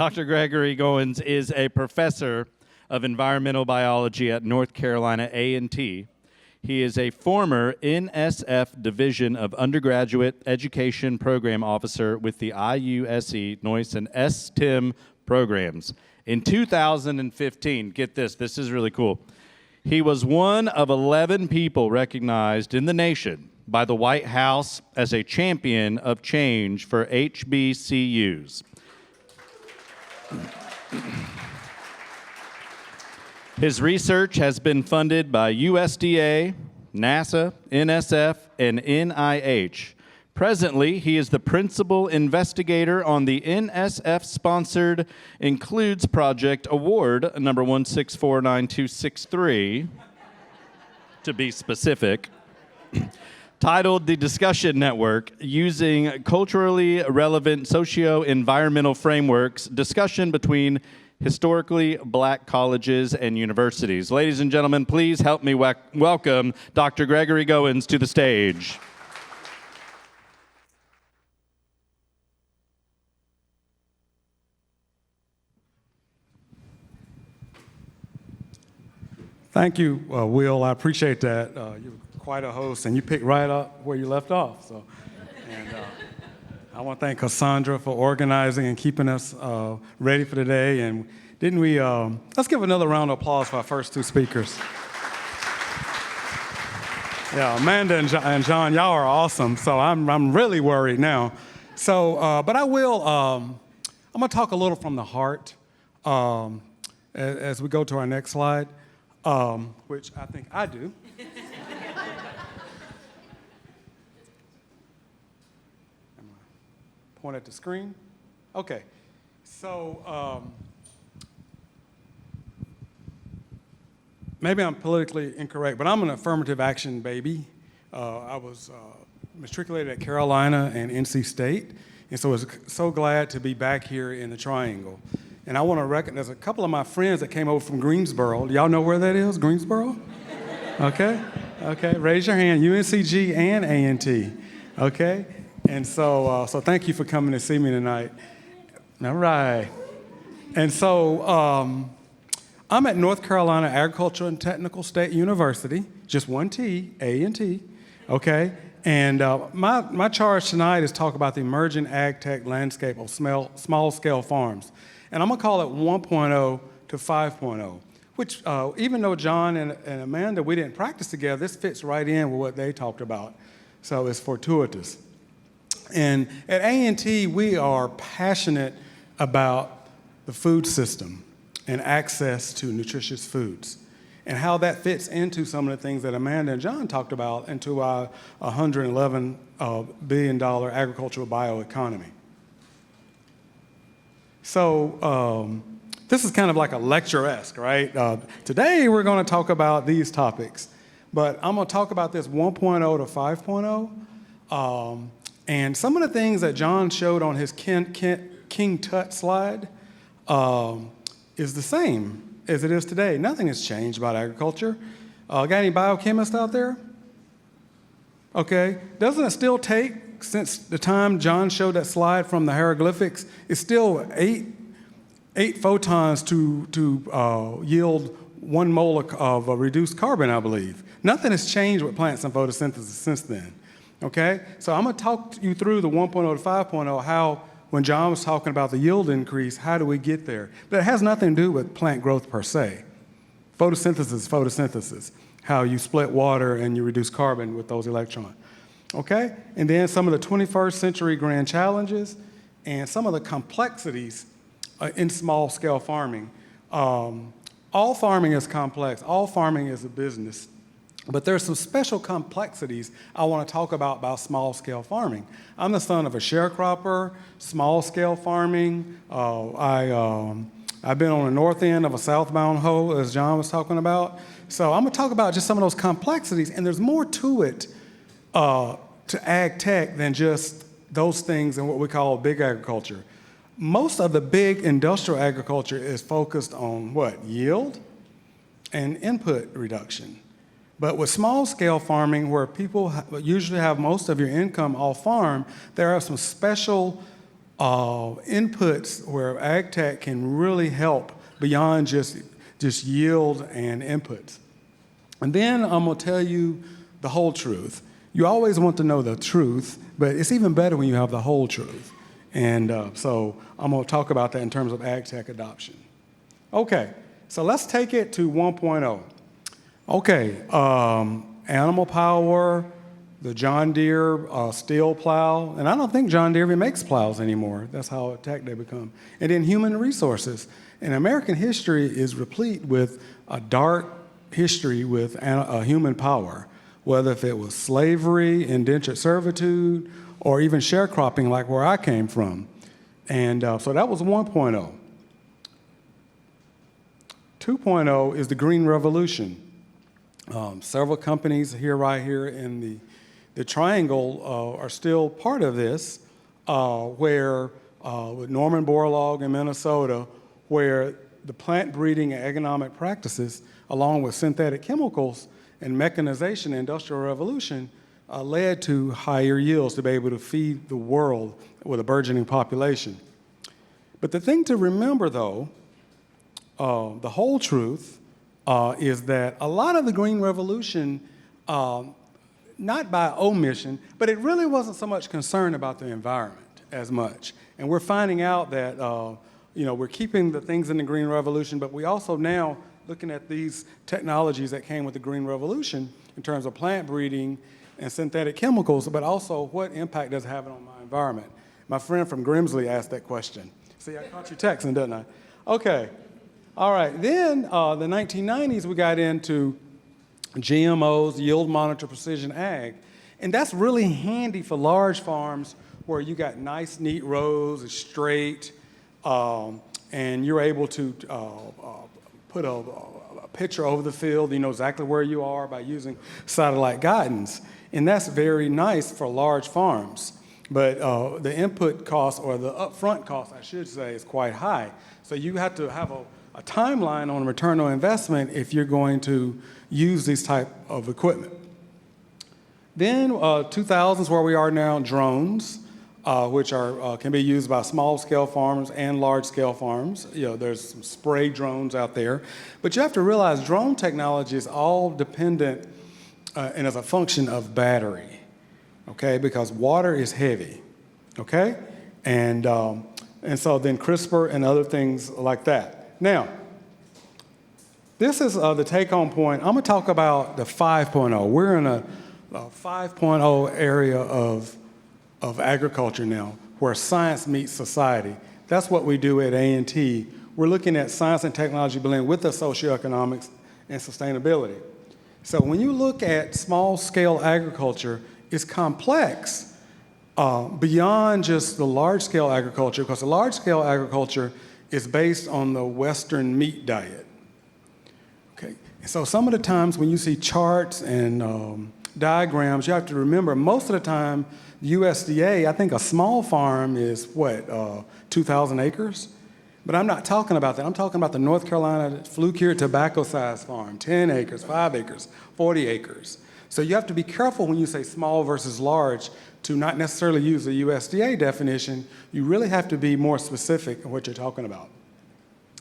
Dr. Gregory Goins is a professor of environmental biology at North Carolina A&T. He is a former NSF Division of Undergraduate Education Program Officer with the IUSE NOIS and STEM programs. In 2015, get this is really cool, he was one of 11 people recognized in the nation by the White House as a champion of change for HBCUs. His research has been funded by USDA, NASA, NSF, and NIH. Presently, he is the principal investigator on the NSF-sponsored Includes Project Award number 1649263, to be specific, titled The Discussion Network, Using Culturally Relevant Socio-Environmental Frameworks, Discussion Between Historically Black Colleges and Universities. Ladies and gentlemen, please help me welcome Dr. Gregory Goins to the stage. Thank you, Will. I appreciate that. You're quite a host, and you picked right up where you left off. And I want to thank Cassandra for organizing and keeping us ready for today. And didn't we? Let's give another round of applause for our first two speakers. Yeah, Amanda and John, y'all are awesome. So I'm really worried now. So, but I will. I'm going to talk a little from the heart as we go to our next slide. Which I think I do. Point at the screen. Okay. So maybe I'm politically incorrect, but I'm an affirmative action baby. I was matriculated at Carolina and NC State, and so I was so glad to be back here in the Triangle. And I want to recognize a couple of my friends that came over from Greensboro. Do y'all know where that is, Greensboro? Okay, raise your hand, UNCG and A&T, okay? And so thank you for coming to see me tonight. All right. And so I'm at North Carolina Agricultural and Technical State University, just one T, A&T, okay? And my charge tonight is talk about the emerging ag tech landscape of small-scale farms. And I'm going to call it 1.0 to 5.0, which even though John and Amanda, we didn't practice together, this fits right in with what they talked about. So it's fortuitous. And at A&T, we are passionate about the food system and access to nutritious foods and how that fits into some of the things that Amanda and John talked about into our $111 billion agricultural bioeconomy. So this is kind of like a lecture-esque, right? Today we're going to talk about these topics, but I'm going to talk about this 1.0 to 5.0, and some of the things that John showed on his King Tut slide is the same as it is today. Nothing has changed about agriculture. Got any biochemists out there? Okay. Doesn't it still take, since the time John showed that slide from the hieroglyphics, it's still eight photons to yield 1 mole of reduced carbon, I believe. Nothing has changed with plants and photosynthesis since then, okay? So I'm going to talk you through the 1.0 to 5.0, how when John was talking about the yield increase, how do we get there? But it has nothing to do with plant growth per se. Photosynthesis is photosynthesis, how you split water and you reduce carbon with those electrons. Okay? And then some of the 21st century grand challenges and some of the complexities in small-scale farming. All farming is complex. All farming is a business. But there's some special complexities I want to talk about small-scale farming. I'm the son of a sharecropper, small-scale farming. I've been on the north end of a southbound hoe, as John was talking about. So I'm going to talk about just some of those complexities, and there's more to it to ag tech than just those things in what we call big agriculture. Most of the big industrial agriculture is focused on what? Yield and input reduction. But with small-scale farming, where people usually have most of your income off farm, there are some special inputs where ag tech can really help beyond just yield and inputs. And then I'm going to tell you the whole truth. You always want to know the truth, but it's even better when you have the whole truth. And so I'm going to talk about that in terms of ag tech adoption. Okay, so let's take it to 1.0. Okay, animal power, the John Deere steel plow, and I don't think John Deere even makes plows anymore. That's how tech they become. And then human resources. And American history is replete with a dark history with human power, whether if it was slavery, indentured servitude, or even sharecropping like where I came from. And so that was 1.0. 2.0 is the Green Revolution. Several companies right here in the triangle are still part of this, where with Norman Borlaug in Minnesota, where the plant breeding and economic practices, along with synthetic chemicals and mechanization, industrial revolution, led to higher yields to be able to feed the world with a burgeoning population. But the thing to remember, though, the whole truth is that a lot of the Green Revolution, not by omission, but it really wasn't so much concerned about the environment as much. And we're finding out that we're keeping the things in the Green Revolution, but we also now looking at these technologies that came with the Green Revolution in terms of plant breeding and synthetic chemicals, but also what impact does it have on my environment? My friend from Grimsley asked that question. See, I caught you texting, didn't I? Okay. All right. Then the 1990s, we got into GMOs, yield monitor precision ag. And that's really handy for large farms where you got nice, neat rows, it's straight, and you're able to put a picture over the field, you know exactly where you are by using satellite guidance. And that's very nice for large farms. But the input cost, or the upfront cost, I should say, is quite high. So you have to have a timeline on return on investment if you're going to use these type of equipment. Then 2000s, where we are now, drones, which can be used by small-scale farms and large-scale farms. There's some spray drones out there. But you have to realize drone technology is all dependent and as a function of battery, okay? Because water is heavy, okay? And so then CRISPR and other things like that. Now, this is the take-home point. I'm going to talk about the 5.0. We're in a 5.0 area of agriculture now, where science meets society. That's what we do at A&T. We're looking at science and technology blend with the socioeconomics and sustainability. So when you look at small-scale agriculture, it's complex beyond just the large-scale agriculture, because the large-scale agriculture is based on the Western meat diet. Okay, so some of the times when you see charts and diagrams, you have to remember most of the time, USDA, I think a small farm is 2,000 acres? But I'm not talking about that. I'm talking about the North Carolina flue-cured tobacco size farm, 10 acres, 5 acres, 40 acres. So you have to be careful when you say small versus large to not necessarily use the USDA definition. You really have to be more specific in what you're talking about.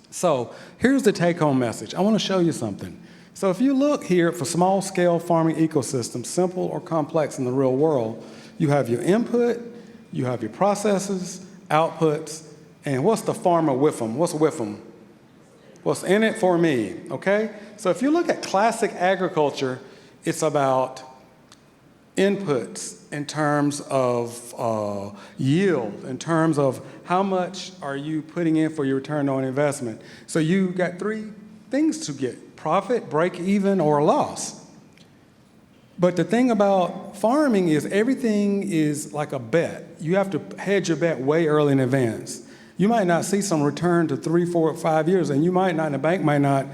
So here's the take-home message. I want to show you something. So if you look here for small-scale farming ecosystems, simple or complex in the real world, you have your input, you have your processes, outputs, and what's the farmer with them? What's with them? What's in it for me, okay? So if you look at classic agriculture, it's about inputs in terms of yield, in terms of how much are you putting in for your return on investment. So you got three things to get: profit, break even, or loss. But the thing about farming is everything is like a bet. You have to hedge your bet way early in advance. You might not see some return to 3, 4, 5 years, and you might not, and the bank might not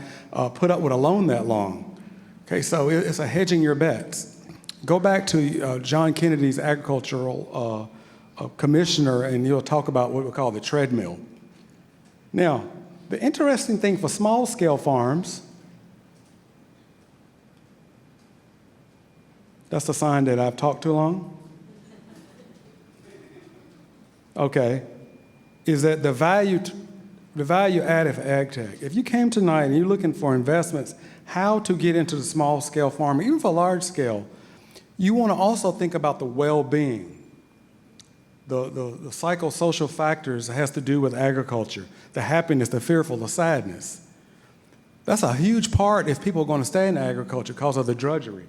put up with a loan that long. Okay, so it's a hedging your bets. Go back to John Kennedy's agricultural commissioner, and he'll talk about what we call the treadmill. Now, the interesting thing for small-scale farms, that's the sign that I've talked too long? Okay. is that the value added for ag tech. If you came tonight and you're looking for investments, how to get into the small scale farming, even for large scale, you want to also think about the well-being, the psychosocial factors that has to do with agriculture, the happiness, the fearful, the sadness. That's a huge part if people are going to stay in agriculture because of the drudgery,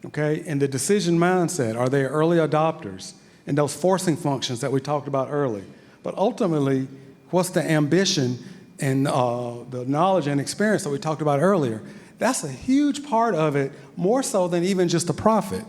okay? And the decision mindset, are they early adopters? And those forcing functions that we talked about early. But ultimately, what's the ambition and the knowledge and experience that we talked about earlier? That's a huge part of it, more so than even just the profit.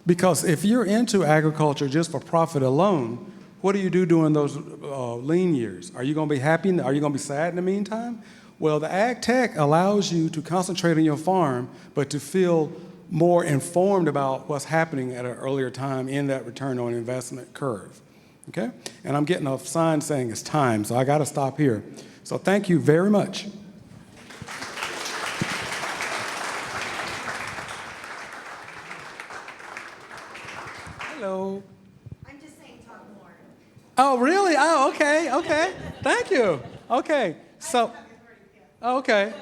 Because if you're into agriculture just for profit alone, what do you do during those lean years? Are you going to be happy? Are you going to be sad in the meantime? Well, the ag tech allows you to concentrate on your farm, but to feel more informed about what's happening at an earlier time in that return on investment curve. Okay? And I'm getting a sign saying it's time, so I got to stop here. So thank you very much. Hello. I'm just saying talk more. Oh, really? Oh, okay. Thank you. Okay. So, okay.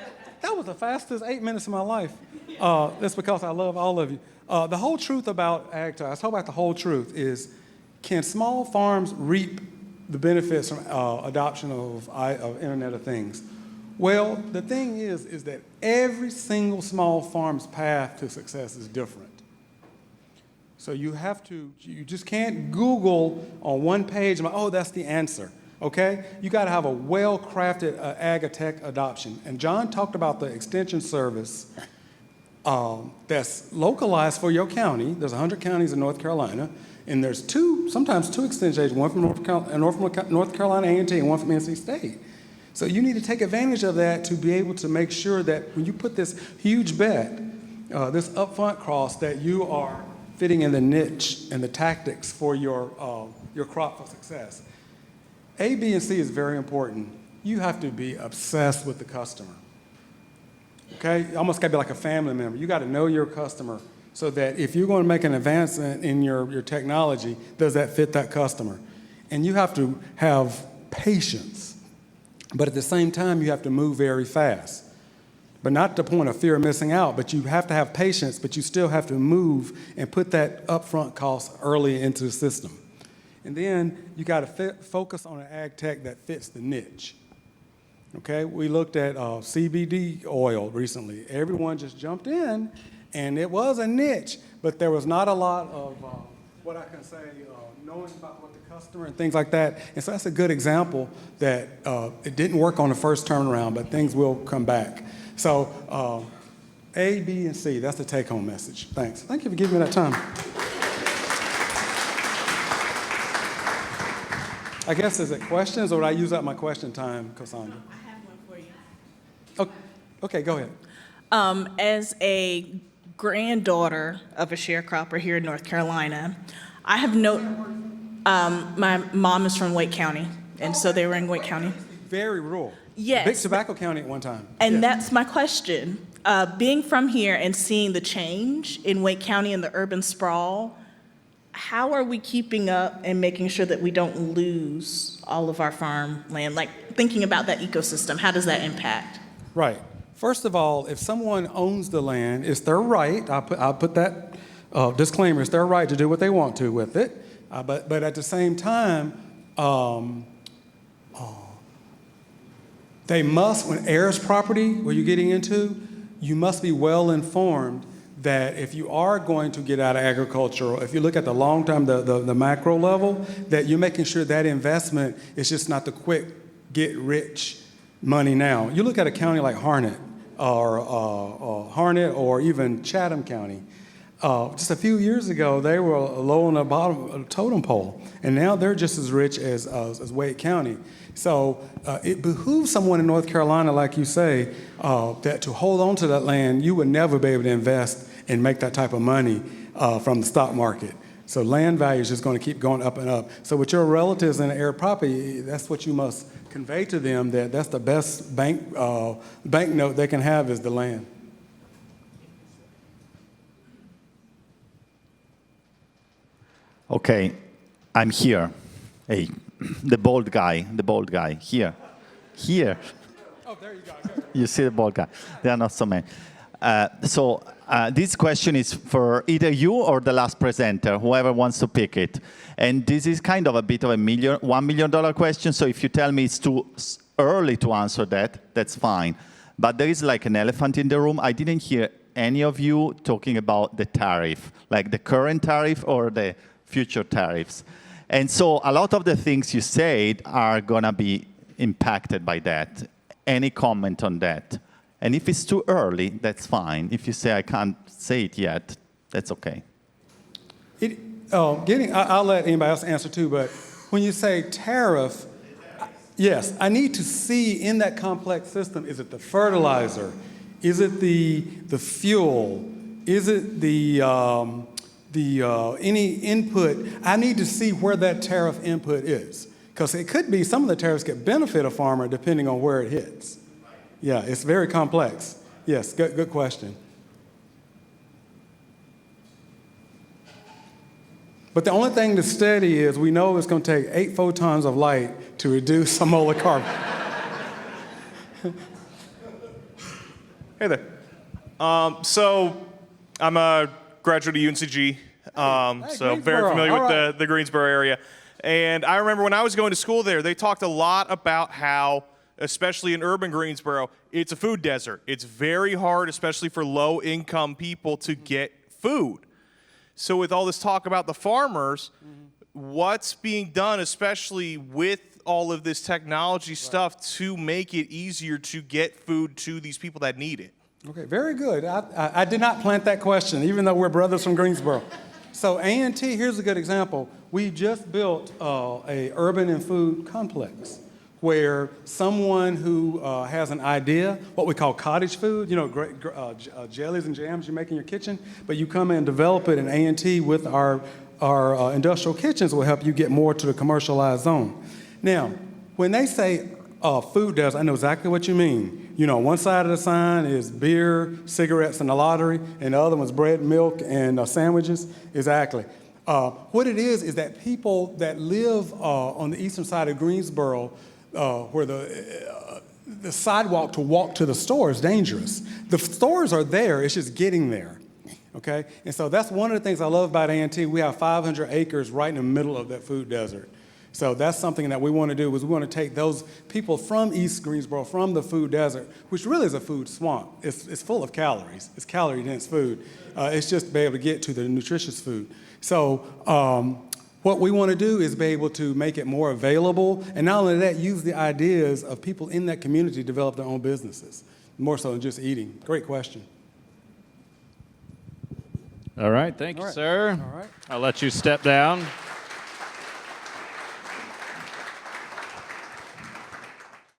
That was the fastest 8 minutes of my life. That's because I love all of you. The whole truth about ag tech, I talk about the whole truth, is can small farms reap the benefits from adoption of Internet of Things? Well, the thing is that every single small farm's path to success is different. So you just can't Google on one page, oh, that's the answer, okay? You got to have a well-crafted ag tech adoption. And John talked about the extension service that's localized for your county. There's 100 counties in North Carolina, and there's sometimes two extension agents, one from North Carolina A&T and one from NC State. So you need to take advantage of that to be able to make sure that when you put this huge bet, this upfront cost, that you are fitting in the niche and the tactics for your crop for success. A, B, and C is very important. You have to be obsessed with the customer. Okay? You almost got to be like a family member. You got to know your customer so that if you're going to make an advancement in your technology, does that fit that customer? And you have to have patience. But at the same time, you have to move very fast. But not to the point of fear of missing out, but you have to have patience, but you still have to move and put that upfront cost early into the system. And then you got to focus on an ag tech that fits the niche. Okay, we looked at CBD oil recently. Everyone just jumped in, and it was a niche, but there was not a lot of what I can say, knowing about what the customer and things like that. And so that's a good example that it didn't work on the first turnaround, but things will come back. So A, B, and C, that's the take-home message. Thanks. Thank you for giving me that time. I guess, is it questions, or would I use up my question time, Cassandra? I have one for you. Oh, okay, go ahead. As a granddaughter of a sharecropper here in North Carolina, I have my mom is from Wake County, and so they were in Wake County. Very rural. Yes. Big tobacco county at one time. And Yes. that's my question. Being from here and seeing the change in Wake County and the urban sprawl, how are we keeping up and making sure that we don't lose all of our farmland? Like thinking about that ecosystem, how does that impact? Right. First of all, if someone owns the land, it's their right. I'll put that disclaimer. It's their right to do what they want to with it. But at the same time, they must, when heirs property, where you're getting into, you must be well informed that if you are going to get out of agriculture, or if you look at the long term, the macro level, that you're making sure that investment is just not the quick get rich money now. You look at a county like Harnett or even Chatham County. Just a few years ago, they were low on the bottom of the totem pole, and now they're just as rich as Wake County. So it behooves someone in North Carolina, like you say, that to hold on to that land, you would never be able to invest and make that type of money from the stock market. So land value is just going to keep going up and up. So with your relatives in the heir property, that's what you must convey to them, that that's the best banknote they can have is the land. Okay, I'm here. Hey, the bald guy, here. Oh, there you go. You see the bald guy. There are not so many. This question is for either you or the last presenter, whoever wants to pick it. And this is kind of a bit of a $1 million question, so if you tell me it's too early to answer that, that's fine. But there is like an elephant in the room. I didn't hear any of you talking about the tariff, like the current tariff or the future tariffs. And so a lot of the things you said are going to be impacted by that. Any comment on that? And if it's too early, that's fine. If you say I can't say it yet, that's okay. I'll let anybody else answer too, but when you say tariff, yes, I need to see in that complex system, is it the fertilizer? Is it the fuel? Is it the any input? I need to see where that tariff input is. Because it could be some of the tariffs could benefit a farmer depending on where it hits. Yeah, it's very complex. Yes, good question. But the only thing to study is we know it's going to take 8 photons of light to reduce a mole of carbon. Hey there. So I'm a graduate of UNCG, so very familiar with the Greensboro area. And I remember when I was going to school there, they talked a lot about how, especially in urban Greensboro, it's a food desert. It's very hard, especially for low-income people, to get food. So with all this talk about the farmers, what's being done, especially with all of this technology stuff, to make it easier to get food to these people that need it? Okay, very good. I did not plant that question, even though we're brothers from Greensboro. So A&T, here's a good example. We just built a urban and food complex where someone who has an idea, what we call cottage food, you know, jellies and jams you make in your kitchen, but you come and develop it in A&T with our industrial kitchens will help you get more to the commercialized zone. Now, when they say food desert, I know exactly what you mean. You know, one side of the sign is beer, cigarettes, and the lottery, and the other one's bread, milk, and sandwiches. Exactly. What it is that people that live on the eastern side of Greensboro, where the sidewalk to walk to the store is dangerous. The stores are there, it's just getting there, okay? And so that's one of the things I love about A&T. We have 500 acres right in the middle of that food desert. So that's something that we want to do, is we want to take those people from East Greensboro, from the food desert, which really is a food swamp. It's full of calories. It's calorie-dense food. It's just to be able to get to the nutritious food. So what we want to do is be able to make it more available, and not only that, use the ideas of people in that community to develop their own businesses, more so than just eating. Great question. All right, thank you, sir. All right. I'll let you step down.